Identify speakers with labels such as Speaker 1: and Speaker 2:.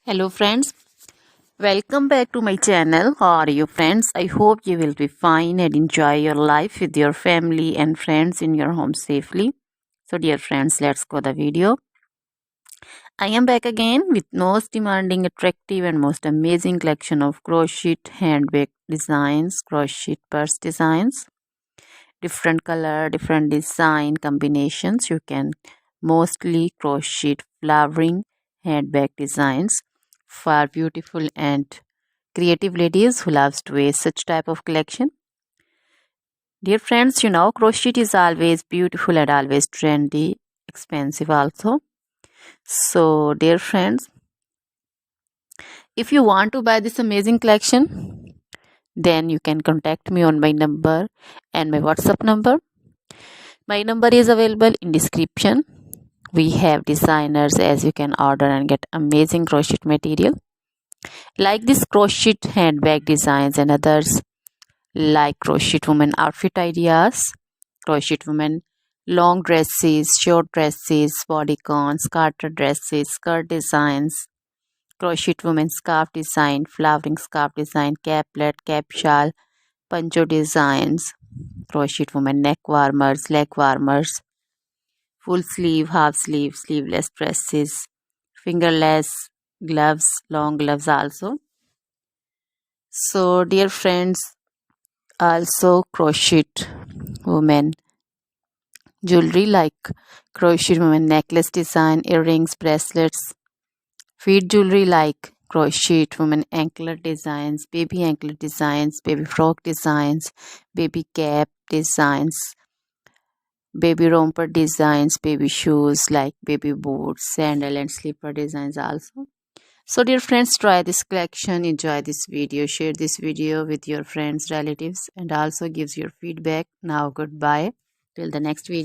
Speaker 1: Hello friends, welcome back to my channel. How are you friends? I hope you will be fine and enjoy your life with your family and friends in your home safely. So dear friends, let's go the video. I am back again with most demanding, attractive and most amazing collection of crochet handbag designs, crochet purse designs, different color, different design combinations. You can mostly crochet flowering handbag designs for beautiful and creative ladies who loves to wear such type of collection. Dear friends, you know crochet is always beautiful and always trendy, expensive also. So dear friends, if you want to buy this amazing collection, then you can contact me on my number and my WhatsApp number. My number is available in description. We have designers as you can order and get amazing crochet material like this crochet handbag designs and others like crochet woman outfit ideas, crochet woman long dresses, short dresses, bodycon, skirted dresses, skirt designs, crochet woman scarf design, flowering scarf design, caplet, cap shawl, poncho designs, crochet woman neck warmers, leg warmers, full sleeve, half sleeve, sleeveless dresses, fingerless gloves, long gloves also. So dear friends, also crochet women jewelry like crochet women necklace design, earrings, bracelets, feet jewelry like crochet women anklet designs, baby frock designs, baby cap designs, baby romper designs, baby shoes like baby boots, sandal and slipper designs also. So dear friends, try this collection, enjoy this video, share this video with your friends, relatives and also gives your feedback. Now goodbye till the next video.